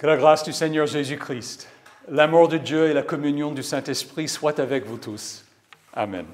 Que la grâce du Seigneur Jésus-Christ, l'amour de Dieu et la communion du Saint-Esprit soient avec vous tous. Amen.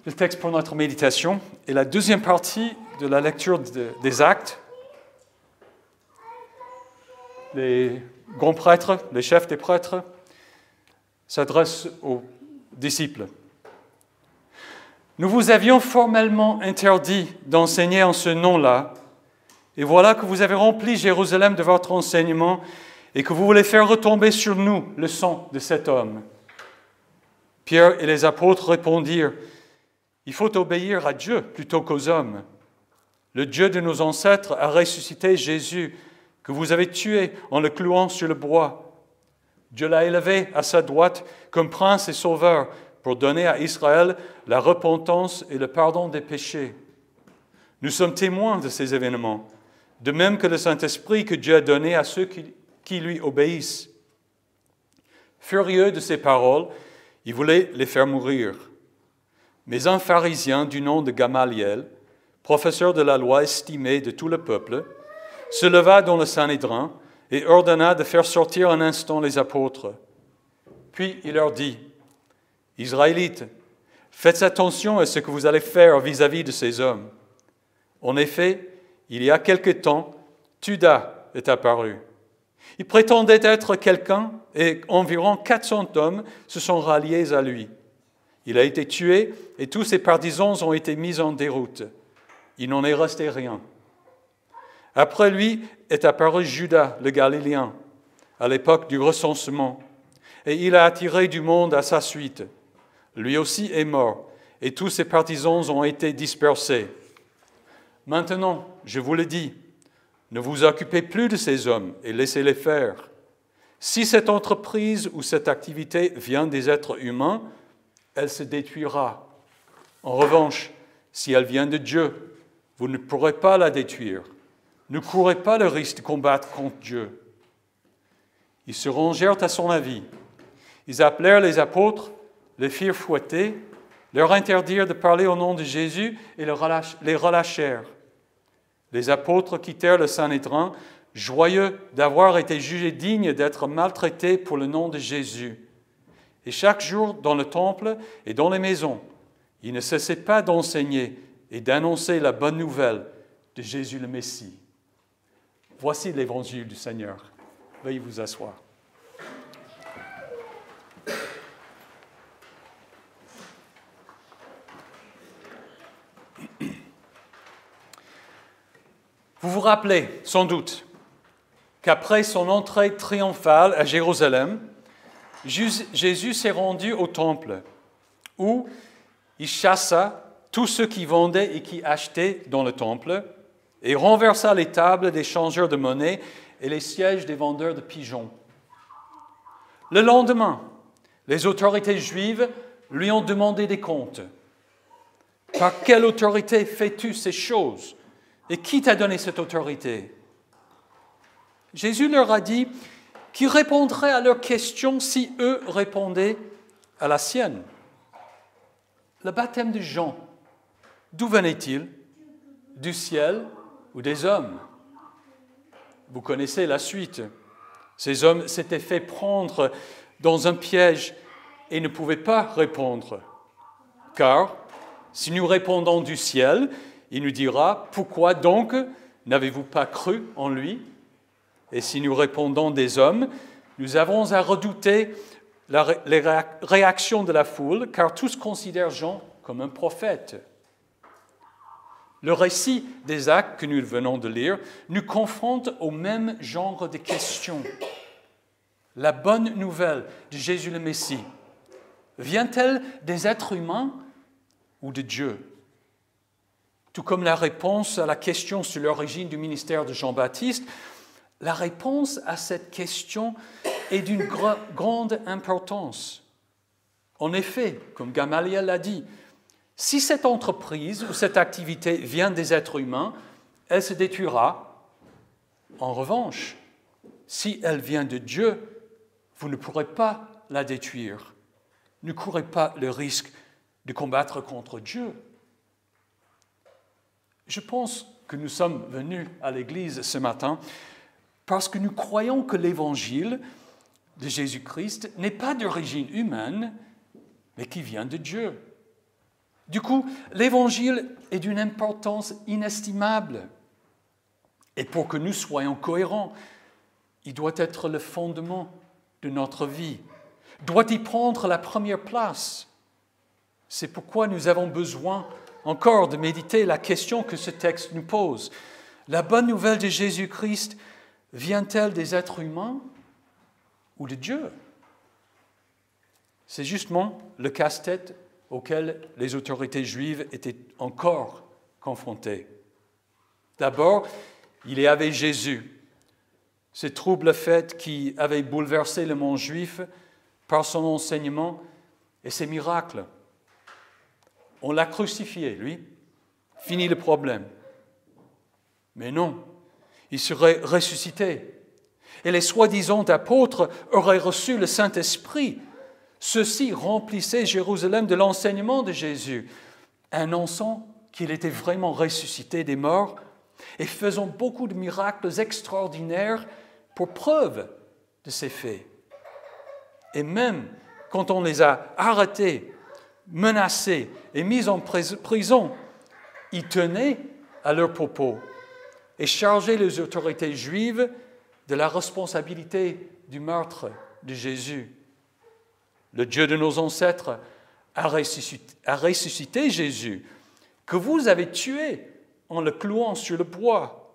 Le texte pour notre méditation est la deuxième partie de la lecture des Actes. Les grands prêtres, les chefs des prêtres, s'adressent aux disciples. Nous vous avions formellement interdit d'enseigner en ce nom-là, et voilà que vous avez rempli Jérusalem de votre enseignement et que vous voulez faire retomber sur nous le sang de cet homme. Pierre et les apôtres répondirent, « Il faut obéir à Dieu plutôt qu'aux hommes. Le Dieu de nos ancêtres a ressuscité Jésus, que vous avez tué en le clouant sur le bois. Dieu l'a élevé à sa droite comme prince et sauveur pour donner à Israël la repentance et le pardon des péchés. Nous sommes témoins de ces événements, de même que le Saint-Esprit que Dieu a donné à ceux qui lui obéissent. » Furieux de ces paroles, il voulait les faire mourir. Mais un pharisien du nom de Gamaliel, professeur de la loi estimé de tout le peuple, se leva dans le Sanhédrin et ordonna de faire sortir un instant les apôtres. Puis il leur dit, « Israélites, faites attention à ce que vous allez faire vis-à-vis de ces hommes. En effet, il y a quelque temps, Judas est apparu. Il prétendait être quelqu'un et environ 400 hommes se sont ralliés à lui. Il a été tué et tous ses partisans ont été mis en déroute. Il n'en est resté rien. Après lui est apparu Judas le Galiléen, à l'époque du recensement, et il a attiré du monde à sa suite. Lui aussi est mort, et tous ses partisans ont été dispersés. Maintenant, je vous le dis, ne vous occupez plus de ces hommes et laissez-les faire. Si cette entreprise ou cette activité vient des êtres humains, elle se détruira. En revanche, si elle vient de Dieu, vous ne pourrez pas la détruire. Ne courez pas le risque de combattre contre Dieu. » Ils se rangèrent à son avis. Ils appelèrent les apôtres, les firent fouetter, leur interdirent de parler au nom de Jésus et les relâchèrent. Les apôtres quittèrent le Sanhédrin, joyeux d'avoir été jugés dignes d'être maltraités pour le nom de Jésus. Et chaque jour, dans le temple et dans les maisons, ils ne cessaient pas d'enseigner et d'annoncer la bonne nouvelle de Jésus le Messie. Voici l'évangile du Seigneur. Veuillez vous asseoir. Vous vous rappelez sans doute qu'après son entrée triomphale à Jérusalem, Jésus s'est rendu au temple où il chassa tous ceux qui vendaient et qui achetaient dans le temple et renversa les tables des changeurs de monnaie et les sièges des vendeurs de pigeons. Le lendemain, les autorités juives lui ont demandé des comptes. « Par quelle autorité fais-tu ces choses ? Et qui t'a donné cette autorité ?» Jésus leur a dit qu'il répondrait à leurs questions si eux répondaient à la sienne. Le baptême de Jean, d'où venait-il ? Du ciel ou des hommes ? Vous connaissez la suite. Ces hommes s'étaient fait prendre dans un piège et ne pouvaient pas répondre. Car si nous répondons du ciel, il nous dira, « Pourquoi donc n'avez-vous pas cru en lui ?» Et si nous répondons des hommes, nous avons à redouter les réactions de la foule, car tous considèrent Jean comme un prophète. Le récit des Actes que nous venons de lire nous confronte au même genre de questions. La bonne nouvelle de Jésus le Messie vient-elle des êtres humains ou de Dieu ? Tout comme la réponse à la question sur l'origine du ministère de Jean-Baptiste, la réponse à cette question est d'une grande importance. En effet, comme Gamaliel l'a dit, si cette entreprise ou cette activité vient des êtres humains, elle se détruira. En revanche, si elle vient de Dieu, vous ne pourrez pas la détruire. Ne courez pas le risque de combattre contre Dieu. Je pense que nous sommes venus à l'Église ce matin Parce que nous croyons que l'évangile de Jésus-Christ n'est pas d'origine humaine, mais qui vient de Dieu. Du coup, l'évangile est d'une importance inestimable. Et pour que nous soyons cohérents, il doit être le fondement de notre vie, doit y prendre la première place. C'est pourquoi nous avons besoin encore de méditer la question que ce texte nous pose. La bonne nouvelle de Jésus-Christ vient-elle des êtres humains ou de Dieu? C'est justement le casse-tête auquel les autorités juives étaient encore confrontées. D'abord, il y avait Jésus, ce trouble fait qui avait bouleversé le monde juif par son enseignement et ses miracles. On l'a crucifié, lui. Fini le problème. Mais non, il serait ressuscité. Et les soi-disant apôtres auraient reçu le Saint-Esprit. Ceux-ci remplissaient Jérusalem de l'enseignement de Jésus, annonçant qu'il était vraiment ressuscité des morts et faisant beaucoup de miracles extraordinaires pour preuve de ces faits. Et même quand on les a arrêtés, menacés et mis en prison, ils tenaient à leurs propos et chargeaient les autorités juives de la responsabilité du meurtre de Jésus. Le Dieu de nos ancêtres a ressuscité Jésus, que vous avez tué en le clouant sur le bois.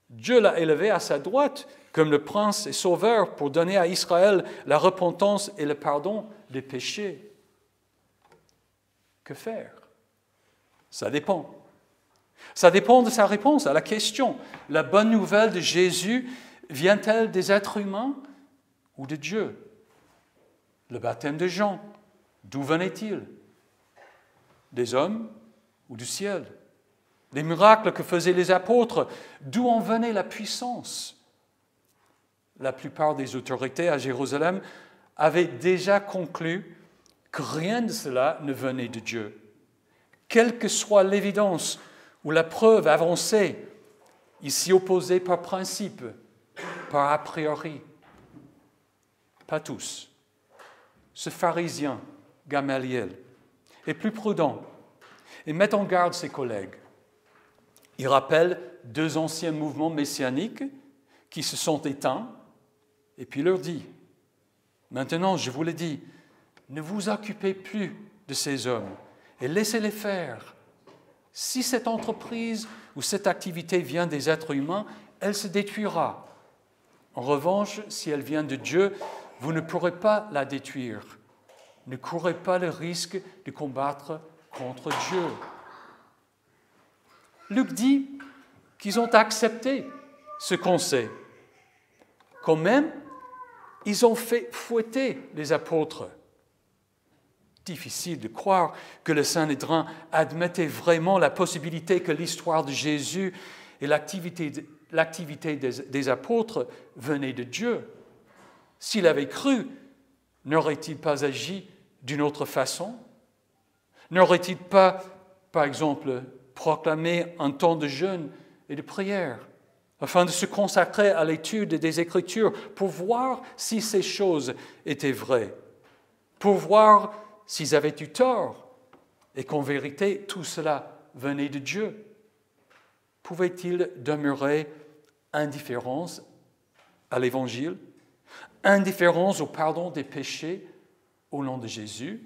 Dieu l'a élevé à sa droite comme le prince et sauveur pour donner à Israël la repentance et le pardon des péchés. Que faire? Ça dépend. Ça dépend de sa réponse à la question. La bonne nouvelle de Jésus vient-elle des êtres humains ou de Dieu? Le baptême de Jean, d'où venait-il? Des hommes ou du ciel? Les miracles que faisaient les apôtres, d'où en venait la puissance? La plupart des autorités à Jérusalem avaient déjà conclu que rien de cela ne venait de Dieu. Quelle que soit l'évidence ou la preuve avancée, ils s'y opposaient par principe, par a priori. Pas tous. Ce pharisien, Gamaliel, est plus prudent et met en garde ses collègues. Il rappelle deux anciens mouvements messianiques qui se sont éteints et puis leur dit « Maintenant, je vous le dis, ne vous occupez plus de ces hommes et laissez-les faire. Si cette entreprise ou cette activité vient des êtres humains, elle se détruira. En revanche, si elle vient de Dieu, vous ne pourrez pas la détruire. Ne courez pas le risque de combattre contre Dieu. » Luc dit qu'ils ont accepté ce conseil. Quand même, ils ont fait fouetter les apôtres. Difficile de croire que le Sanhédrin admettait vraiment la possibilité que l'histoire de Jésus et l'activité des apôtres venaient de Dieu. S'il avait cru, n'aurait-il pas agi d'une autre façon? N'aurait-il pas, par exemple, proclamé un temps de jeûne et de prière afin de se consacrer à l'étude des Écritures pour voir si ces choses étaient vraies, pour voir s'ils avaient eu tort et qu'en vérité tout cela venait de Dieu? Pouvait-il demeurer indifférent à l'Évangile, indifférent au pardon des péchés au nom de Jésus?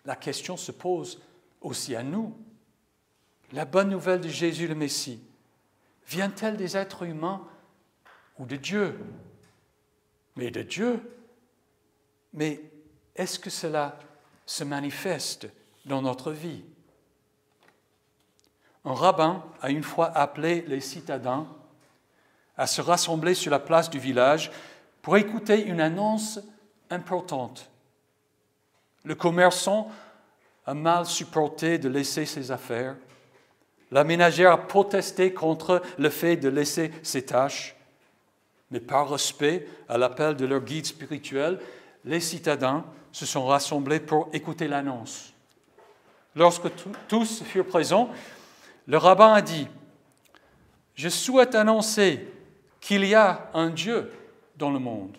La question se pose aussi à nous. La bonne nouvelle de Jésus le Messie vient-elle des êtres humains ou de Dieu? Mais de Dieu. Mais est-ce que cela se manifeste dans notre vie? Un rabbin a une fois appelé les citadins à se rassembler sur la place du village pour écouter une annonce importante. Le commerçant a mal supporté de laisser ses affaires. La ménagère a protesté contre le fait de laisser ses tâches. Mais par respect à l'appel de leur guide spirituel, les citadins se sont rassemblés pour écouter l'annonce. Lorsque tous furent présents, le rabbin a dit Je souhaite annoncer qu'il y a un Dieu dans le monde.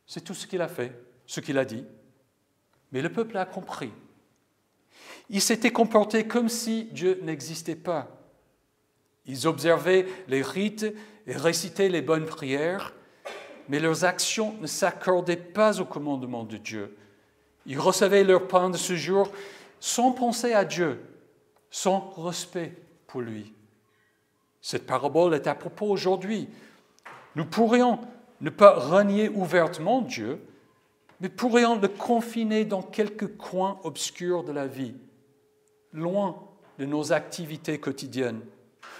C'est tout ce qu'il a fait, ce qu'il a dit. Mais le peuple a compris. Ils s'étaient comportés comme si Dieu n'existait pas. Ils observaient les rites et récitaient les bonnes prières, mais leurs actions ne s'accordaient pas au commandement de Dieu. Ils recevaient leur pain de ce jour sans penser à Dieu, sans respect pour lui. Cette parabole est à propos aujourd'hui. Nous pourrions ne pas renier ouvertement Dieu, mais pourrions le confiner dans quelques coins obscurs de la vie, loin de nos activités quotidiennes,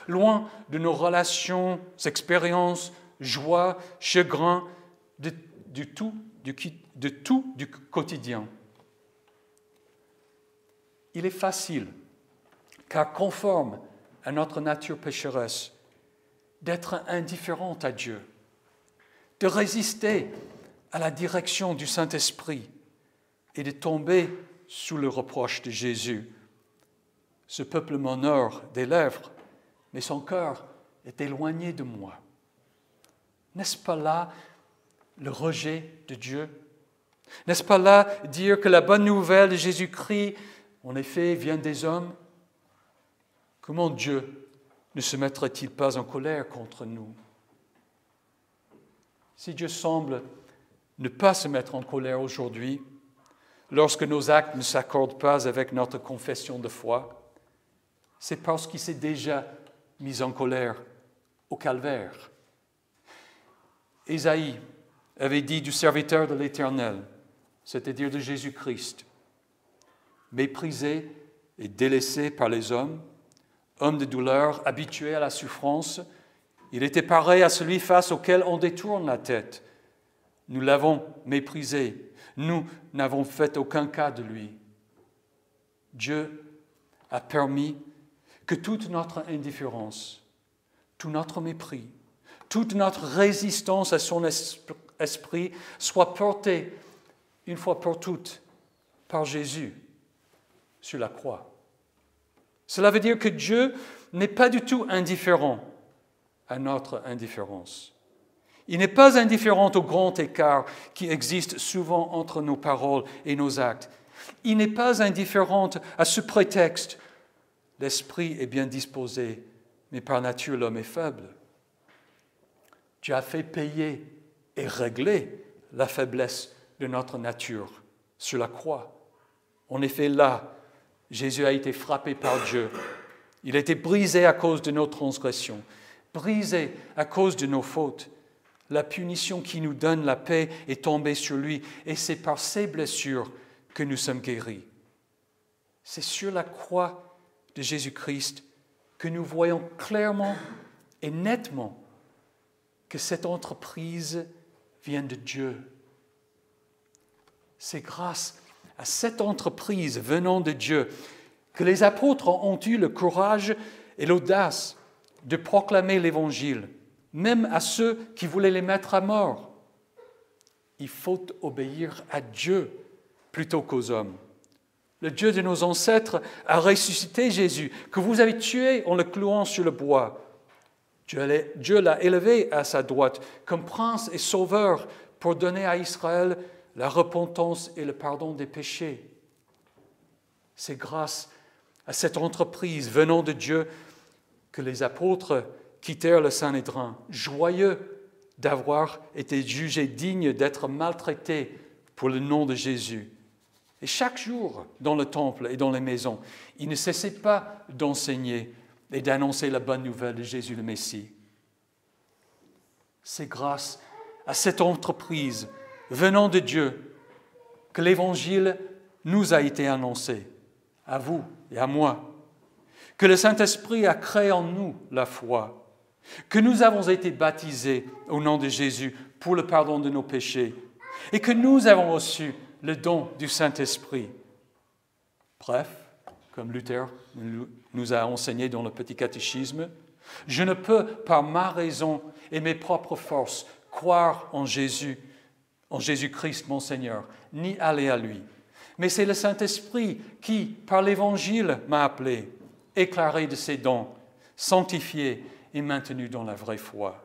loin de nos relations, expériences, joies, chagrins, de tout du quotidien. Il est facile, car conforme à notre nature pécheresse, d'être indifférent à Dieu, de résister à la direction du Saint-Esprit et de tomber sous le reproche de Jésus. Ce peuple m'honore des lèvres, mais son cœur est éloigné de moi. N'est-ce pas là le rejet de Dieu? N'est-ce pas là dire que la bonne nouvelle de Jésus-Christ, en effet, vient des hommes? Comment Dieu ne se mettrait-il pas en colère contre nous? Si Dieu semble ne pas se mettre en colère aujourd'hui, lorsque nos actes ne s'accordent pas avec notre confession de foi, c'est parce qu'il s'est déjà mis en colère au calvaire. Ésaïe avait dit du serviteur de l'Éternel, c'est-à-dire de Jésus-Christ, méprisé et délaissé par les hommes, homme de douleur, habitué à la souffrance, il était pareil à celui face auquel on détourne la tête. Nous l'avons méprisé, nous n'avons fait aucun cas de lui. Dieu a permis que toute notre indifférence, tout notre mépris, toute notre résistance à son esprit soit portée une fois pour toutes par Jésus sur la croix. Cela veut dire que Dieu n'est pas du tout indifférent à notre indifférence. Il n'est pas indifférent au grand écart qui existe souvent entre nos paroles et nos actes. Il n'est pas indifférent à ce prétexte. L'esprit est bien disposé, mais par nature l'homme est faible. Dieu a fait payer et régler la faiblesse de notre nature sur la croix. En effet, là, Jésus a été frappé par Dieu. Il a été brisé à cause de nos transgressions, brisé à cause de nos fautes. La punition qui nous donne la paix est tombée sur lui, et c'est par ses blessures que nous sommes guéris. C'est sur la croix de Jésus-Christ que nous voyons clairement et nettement que cette entreprise vient de Dieu. C'est grâce à cette entreprise venant de Dieu que les apôtres ont eu le courage et l'audace de proclamer l'Évangile, même à ceux qui voulaient les mettre à mort. Il faut obéir à Dieu plutôt qu'aux hommes. Le Dieu de nos ancêtres a ressuscité Jésus, que vous avez tué en le clouant sur le bois. Dieu l'a élevé à sa droite comme prince et sauveur pour donner à Israël la repentance et le pardon des péchés. C'est grâce à cette entreprise venant de Dieu que les apôtres quittèrent le Sanhédrin, joyeux d'avoir été jugés dignes d'être maltraités pour le nom de Jésus. Et chaque jour, dans le temple et dans les maisons, ils ne cessaient pas d'enseigner et d'annoncer la bonne nouvelle de Jésus le Messie. C'est grâce à cette entreprise venant de Dieu que l'Évangile nous a été annoncé, à vous et à moi, que le Saint-Esprit a créé en nous la foi, que nous avons été baptisés au nom de Jésus pour le pardon de nos péchés et que nous avons reçu le don du Saint-Esprit. Bref, comme Luther nous a enseigné dans le Petit Catéchisme, je ne peux, par ma raison et mes propres forces, croire en Jésus-Christ, mon Seigneur, ni aller à lui. Mais c'est le Saint-Esprit qui, par l'Évangile, m'a appelé, éclairé de ses dons. sanctifiés et maintenus dans la vraie foi.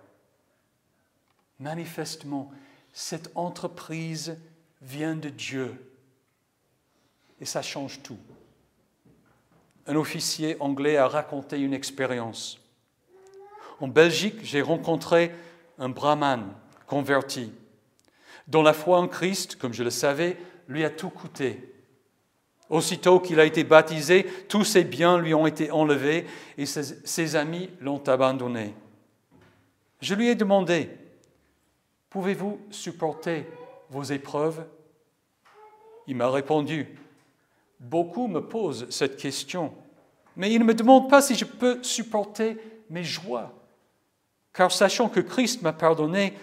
Manifestement, cette entreprise vient de Dieu et ça change tout. Un officier anglais a raconté une expérience. En Belgique, j'ai rencontré un brahman converti, dont la foi en Christ, comme je le savais, lui a tout coûté. Aussitôt qu'il a été baptisé, tous ses biens lui ont été enlevés et ses amis l'ont abandonné. Je lui ai demandé, « Pouvez-vous supporter vos épreuves ?» Il m'a répondu, « Beaucoup me posent cette question, mais ils ne me demandent pas si je peux supporter mes joies, car sachant que Christ m'a pardonné,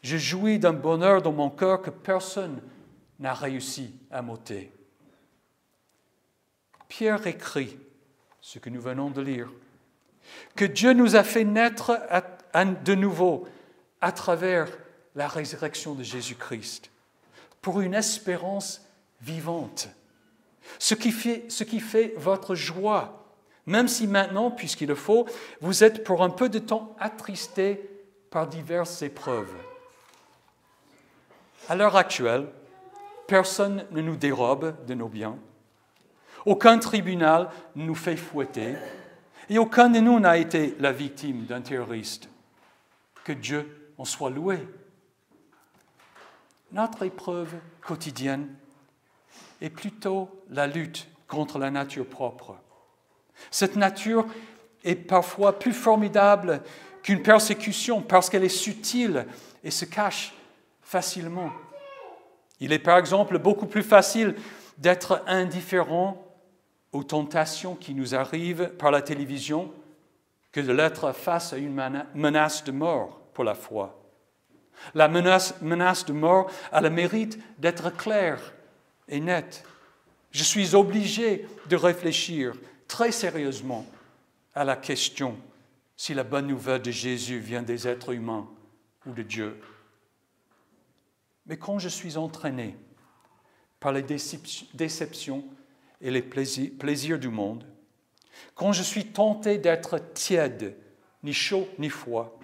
je jouis d'un bonheur dans mon cœur que personne n'a réussi à m'ôter. » Pierre écrit ce que nous venons de lire, que Dieu nous a fait naître de nouveau à travers la résurrection de Jésus-Christ pour une espérance vivante. Ce qui fait votre joie, même si maintenant, puisqu'il le faut, vous êtes pour un peu de temps attristés par diverses épreuves. À l'heure actuelle, personne ne nous dérobe de nos biens. Aucun tribunal ne nous fait fouetter et aucun de nous n'a été la victime d'un terroriste. Que Dieu en soit loué. Notre épreuve quotidienne est plutôt la lutte contre la nature propre. Cette nature est parfois plus formidable qu'une persécution parce qu'elle est subtile et se cache facilement. Il est par exemple beaucoup plus facile d'être indifférent aux tentations qui nous arrivent par la télévision que de l'être face à une menace de mort pour la foi. La menace de mort a le mérite d'être claire et nette. Je suis obligé de réfléchir très sérieusement à la question si la bonne nouvelle de Jésus vient des êtres humains ou de Dieu. Mais quand je suis entraîné par les déceptions et les plaisirs du monde, quand je suis tenté d'être tiède, ni chaud ni froid,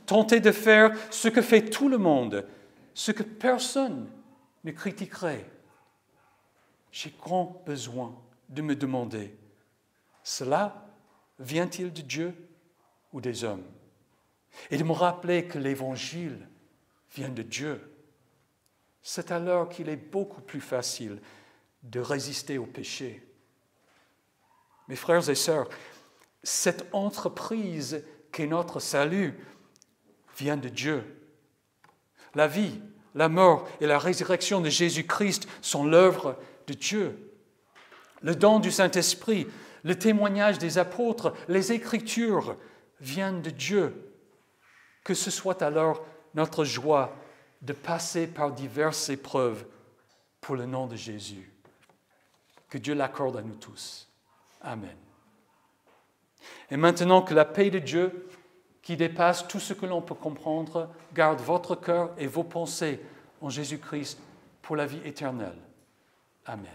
tenté de faire ce que fait tout le monde, ce que personne ne critiquerait, j'ai grand besoin de me demander, cela vient-il de Dieu ou des hommes? Et de me rappeler que l'Évangile vient de Dieu. C'est alors qu'il est beaucoup plus facile de résister au péché. Mes frères et sœurs, cette entreprise qu'est notre salut vient de Dieu. La vie, la mort et la résurrection de Jésus-Christ sont l'œuvre de Dieu. Le don du Saint-Esprit, le témoignage des apôtres, les Écritures viennent de Dieu. Que ce soit alors notre joie de passer par diverses épreuves pour le nom de Jésus. Que Dieu l'accorde à nous tous. Amen. Et maintenant que la paix de Dieu, qui dépasse tout ce que l'on peut comprendre, garde votre cœur et vos pensées en Jésus-Christ pour la vie éternelle. Amen.